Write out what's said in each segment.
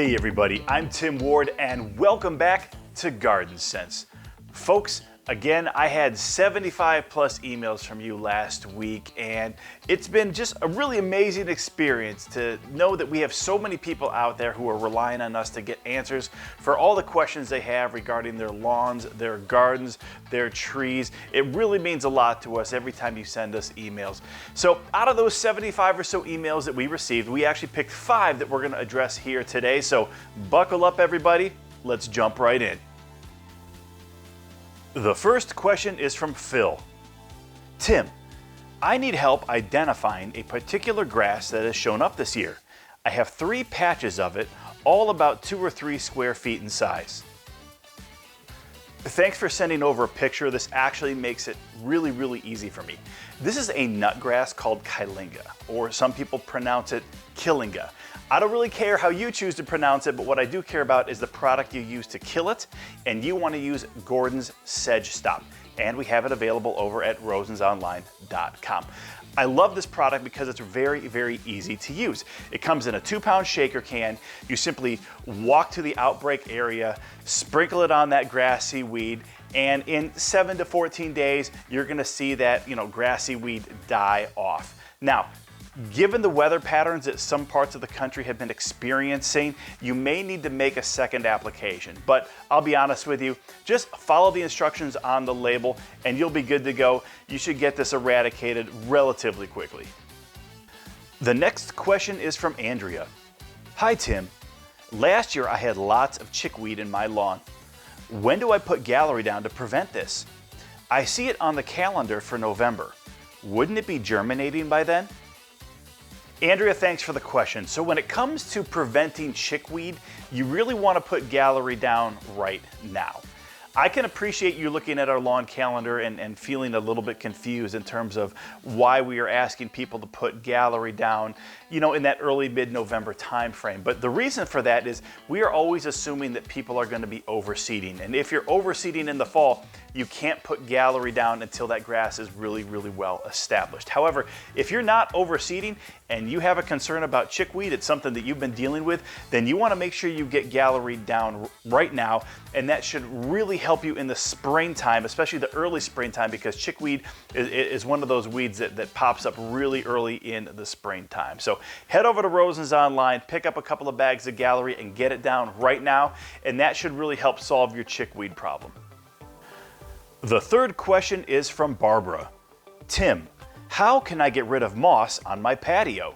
Hey everybody, I'm Tim Ward and welcome back to Garden Sense. Folks, again, I had 75 plus emails from you last week, and it's been just a really amazing experience to know that we have so many people out there who are relying on us to get answers for all the questions they have regarding their lawns, their gardens, their trees. It really means a lot to us every time you send us emails. So out of those 75 or so emails that we received, we actually picked 5 that we're going to address here today. So buckle up everybody, let's jump right in. The first question is from Phil. Tim, I need help identifying a particular grass that has shown up this year. I have 3 patches of it, all about 2 or 3 square feet in size. Thanks for sending over a picture. This actually makes it really easy for me. This is a nut grass called Kylinga, or some people pronounce it Killinga. I don't really care how you choose to pronounce it, but what I do care about is the product you use to kill it, and you want to use Gordon's Sedge Stop, and we have it available over at rosensonline.com. I love this product because it's very easy to use. It comes in a 2-pound shaker can. You simply walk to the outbreak area, sprinkle it on that grassy weed, and in 7 to 14 days, you're gonna see that, grassy weed die off. Now, given the weather patterns that some parts of the country have been experiencing, you may need to make a second application. But I'll be honest with you, just follow the instructions on the label and you'll be good to go. You should get this eradicated relatively quickly. The next question is from Andrea. Hi Tim, last year I had lots of chickweed in my lawn. When do I put gallery down to prevent this? I see it on the calendar for November. Wouldn't it be germinating by then? Andrea, thanks for the question. So when it comes to preventing chickweed, you really want to put gallery down right now. I can appreciate you looking at our lawn calendar and feeling a little bit confused in terms of why we are asking people to put gallery down, in that early mid-November time frame. But the reason for that is we are always assuming that people are going to be overseeding. And if you're overseeding in the fall, you can't put gallery down until that grass is really well established. However, if you're not overseeding and you have a concern about chickweed, it's something that you've been dealing with, then you want to make sure you get gallery down right now, and that should really help you in the springtime, especially the early springtime, because chickweed is one of those weeds that pops up really early in the springtime. So head over to Rosens Online, pick up a couple of bags of gallery and get it down right now, and that should really help solve your chickweed problem. The third question is from Barbara. Tim, how can I get rid of moss on my patio?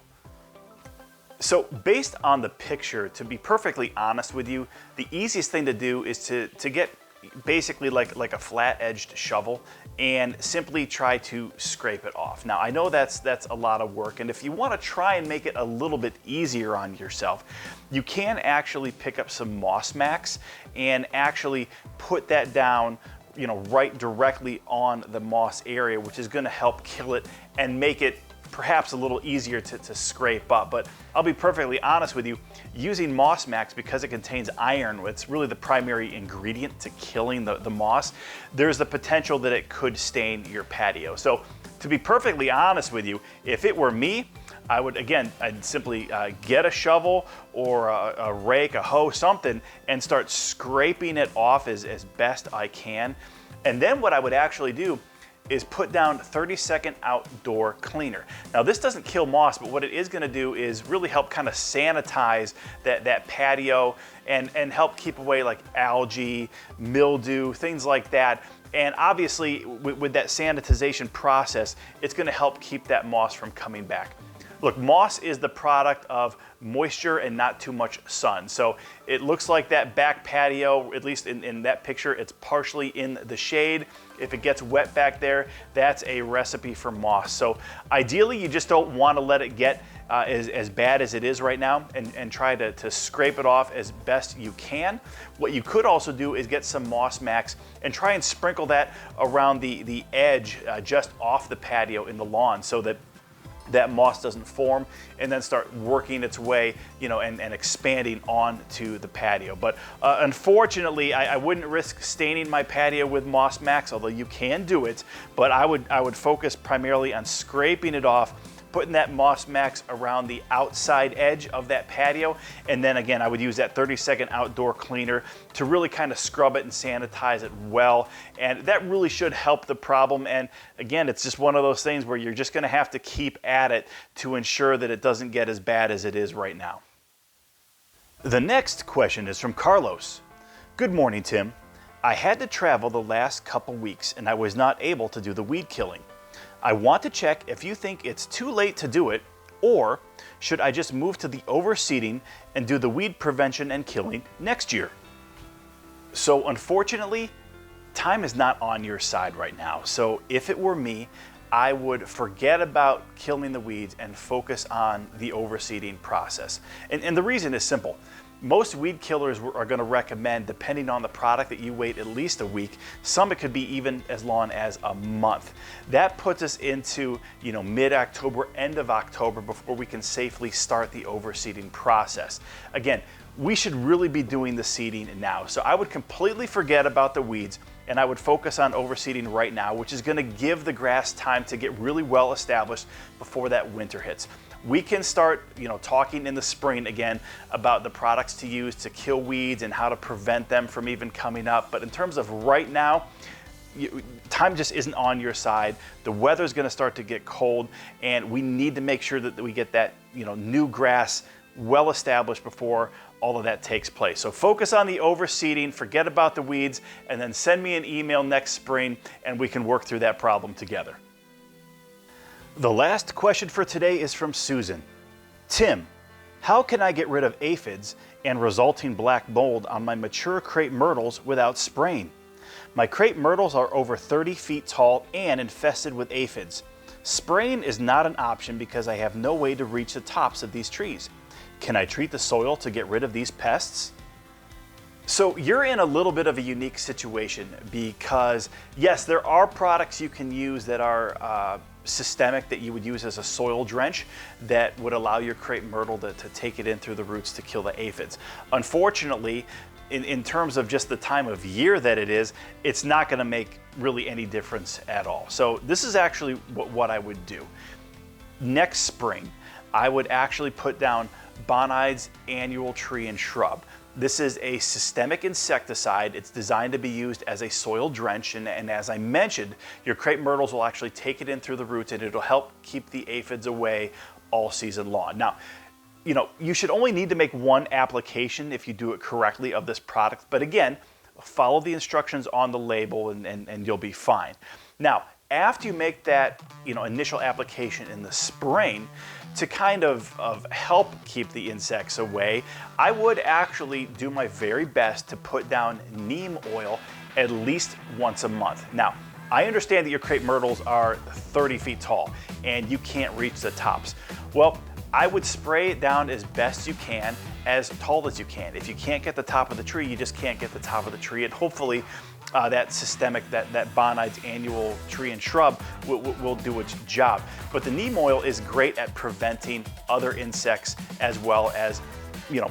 So based on the picture, to be perfectly honest with you, the easiest thing to do is to get basically like a flat-edged shovel and simply try to scrape it off. Now I know that's a lot of work, and if you want to try and make it a little bit easier on yourself, you can actually pick up some moss max and actually put that down right directly on the moss area, which is going to help kill it and make it perhaps a little easier to scrape up. But I'll be perfectly honest with you, using Moss Max, because it contains iron, it's really the primary ingredient to killing the moss, there's the potential that it could stain your patio. So to be perfectly honest with you, if it were me, I'd simply get a shovel or a rake, a hoe, something, and start scraping it off as best I can. And then what I would actually do is put down 30-second outdoor cleaner. Now this doesn't kill moss, but what it is gonna do is really help kind of sanitize that patio and help keep away like algae, mildew, things like that. And obviously with that sanitization process, it's gonna help keep that moss from coming back. Look, moss is the product of moisture and not too much sun. So it looks like that back patio, at least in that picture, it's partially in the shade. If it gets wet back there, that's a recipe for moss. So ideally, you just don't want to let it get as bad as it is right now, and try to scrape it off as best you can. What you could also do is get some Moss Max and try and sprinkle that around the edge just off the patio in the lawn, so that moss doesn't form and then start working its way, and expanding onto the patio. But unfortunately, I wouldn't risk staining my patio with Moss Max, although you can do it. But I would focus primarily on scraping it off putting that Moss Max around the outside edge of that patio. And then again, I would use that 30-second outdoor cleaner to really kind of scrub it and sanitize it well. And that really should help the problem. And again, it's just one of those things where you're just gonna have to keep at it to ensure that it doesn't get as bad as it is right now. The next question is from Carlos. Good morning, Tim. I had to travel the last couple weeks and I was not able to do the weed killing. I want to check if you think it's too late to do it, or should I just move to the overseeding and do the weed prevention and killing next year? So unfortunately, time is not on your side right now. So if it were me, I would forget about killing the weeds and focus on the overseeding process. And the reason is simple. Most weed killers are going to recommend, depending on the product, that you wait at least a week. Some it could be even as long as a month. That puts us into mid-October, end of October, before we can safely start the overseeding process. Again, we should really be doing the seeding now. So I would completely forget about the weeds and I would focus on overseeding right now, which is going to give the grass time to get really well established before that winter hits. We can start, talking in the spring again about the products to use to kill weeds and how to prevent them from even coming up. But in terms of right now, time just isn't on your side. The weather's going to start to get cold, and we need to make sure that we get that, new grass well established before all of that takes place. So focus on the overseeding, forget about the weeds, and then send me an email next spring and we can work through that problem together. The last question for today is from Susan. Tim, how can I get rid of aphids and resulting black mold on my mature crepe myrtles without spraying? My crepe myrtles are over 30 feet tall and infested with aphids. Spraying is not an option because I have no way to reach the tops of these trees. Can I treat the soil to get rid of these pests? So you're in a little bit of a unique situation because yes, there are products you can use that are systemic that you would use as a soil drench that would allow your crepe myrtle to take it in through the roots to kill the aphids. Unfortunately, in terms of just the time of year that it is, it's not going to make really any difference at all. So this is actually what I would do. Next spring, I would actually put down Bonide's Annual Tree and Shrub. This is a systemic insecticide. It's designed to be used as a soil drench, and as I mentioned, your crepe myrtles will actually take it in through the roots and it'll help keep the aphids away all season long. Now, you should only need to make one application if you do it correctly of this product, but again, follow the instructions on the label and you'll be fine. Now, after you make that initial application in the spring, to kind of help keep the insects away, I would actually do my very best to put down neem oil at least once a month. Now, I understand that your crepe myrtles are 30 feet tall and you can't reach the tops. Well, I would spray it down as best you can, as tall as you can. If you can't get the top of the tree, you just can't get the top of the tree, and hopefully that systemic, that Bonide's Annual Tree and Shrub will do its job. But the neem oil is great at preventing other insects as well as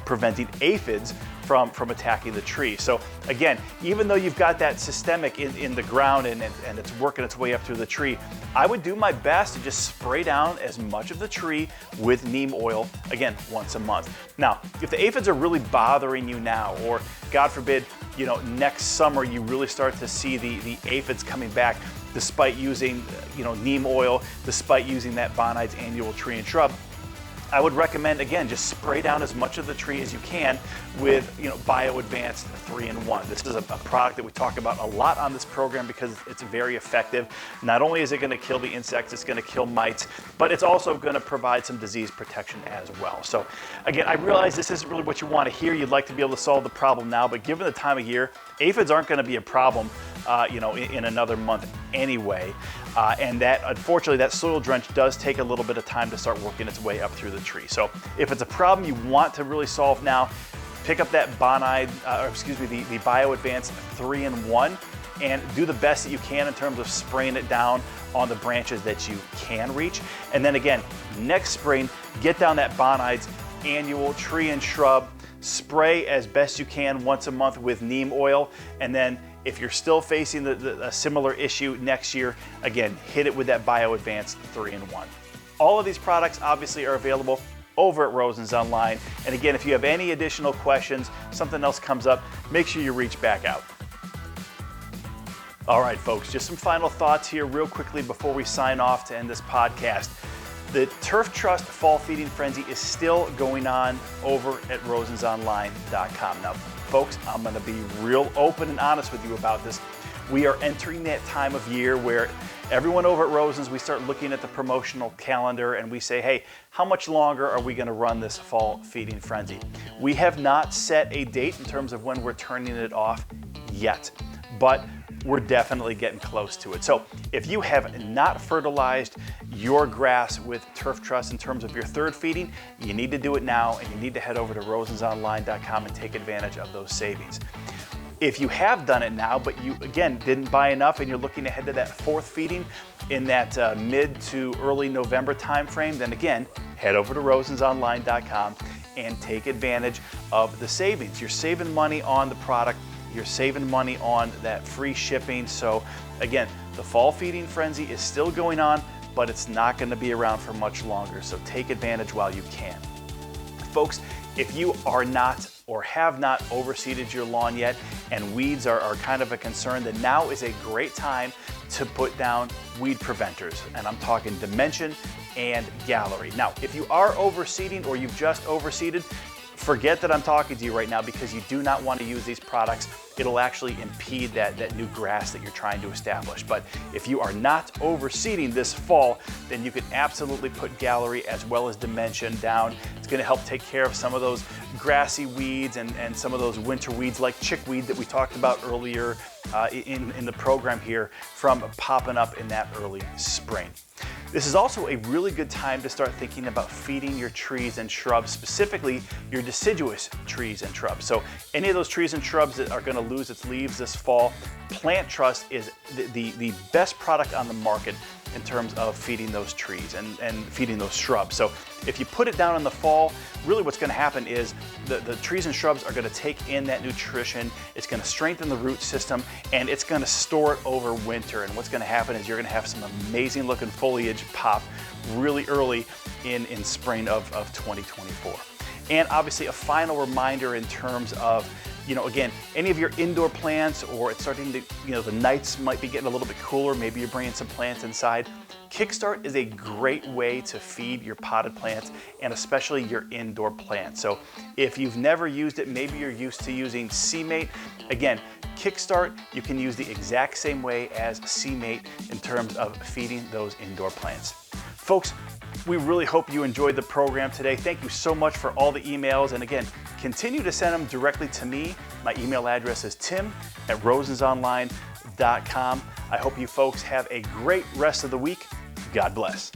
preventing aphids from attacking the tree. So again, even though you've got that systemic in the ground and it's working its way up through the tree, I would do my best to just spray down as much of the tree with neem oil, again, once a month. Now, if the aphids are really bothering you now, or God forbid, next summer you really start to see the aphids coming back despite using, neem oil, despite using that Bonide's Annual Tree and Shrub, I would recommend, again, just spray down as much of the tree as you can with, Bio Advanced 3-in-1. This is a product that we talk about a lot on this program because it's very effective. Not only is it going to kill the insects, it's going to kill mites, but it's also going to provide some disease protection as well. So again, I realize this isn't really what you want to hear. You'd like to be able to solve the problem now, but given the time of year, aphids aren't going to be a problem in another month anyway. And that, unfortunately, that soil drench does take a little bit of time to start working its way up through the tree. So if it's a problem you want to really solve now, pick up that the Bio Advanced 3-in-1 and do the best that you can in terms of spraying it down on the branches that you can reach. And then again, next spring, get down that Bonide's Annual Tree and Shrub, spray as best you can once a month with neem oil, and then if you're still facing a similar issue next year, again, hit it with that Bio Advanced 3-in-1. All of these products obviously are available over at Rosen's Online. And again, if you have any additional questions, something else comes up, make sure you reach back out. All right, folks, just some final thoughts here real quickly before we sign off to end this podcast. The Turf Trust Fall Feeding Frenzy is still going on over at rosensonline.com. Now, folks, I'm going to be real open and honest with you about this. We are entering that time of year where everyone over at Rosen's, we start looking at the promotional calendar and we say, hey, how much longer are we going to run this Fall Feeding Frenzy? We have not set a date in terms of when we're turning it off yet, but we're definitely getting close to it. So if you have not fertilized your grass with Turf Trust in terms of your third feeding, you need to do it now, and you need to head over to rosensonline.com and take advantage of those savings. If you have done it now, but you, again, didn't buy enough and you're looking ahead to that fourth feeding in that mid to early November timeframe, then again, head over to rosensonline.com and take advantage of the savings. You're saving money on the product. You're saving money on that free shipping. So again, the Fall Feeding Frenzy is still going on, but it's not going to be around for much longer. So take advantage while you can. Folks, if you are not or have not overseeded your lawn yet and weeds are kind of a concern, then now is a great time to put down weed preventers. And I'm talking Dimension and Gallery. Now, if you are overseeding or you've just overseeded, forget that I'm talking to you right now, because you do not want to use these products. It'll actually impede that new grass that you're trying to establish. But if you are not overseeding this fall, then you can absolutely put Gallery as well as Dimension down. It's going to help take care of some of those grassy weeds and some of those winter weeds like chickweed that we talked about earlier in the program here from popping up in that early spring. This is also a really good time to start thinking about feeding your trees and shrubs, specifically your deciduous trees and shrubs. So any of those trees and shrubs that are going to lose its leaves this fall, Plant Trust is the best product on the market in terms of feeding those trees and feeding those shrubs. So if you put it down in the fall, really what's going to happen is the trees and shrubs are going to take in that nutrition, it's going to strengthen the root system, and it's going to store it over winter. And what's going to happen is you're going to have some amazing looking foliage pop really early in spring of 2024. And obviously a final reminder in terms of, again, any of your indoor plants, or it's starting to, the nights might be getting a little bit cooler, maybe you're bringing some plants inside. Kickstart is a great way to feed your potted plants and especially your indoor plants. So if you've never used it, maybe you're used to using C-Mate. Again, Kickstart, you can use the exact same way as C-Mate in terms of feeding those indoor plants. Folks, we really hope you enjoyed the program today. Thank you so much for all the emails. And again, continue to send them directly to me. My email address is tim@rosensonline.com. I hope you folks have a great rest of the week. God bless.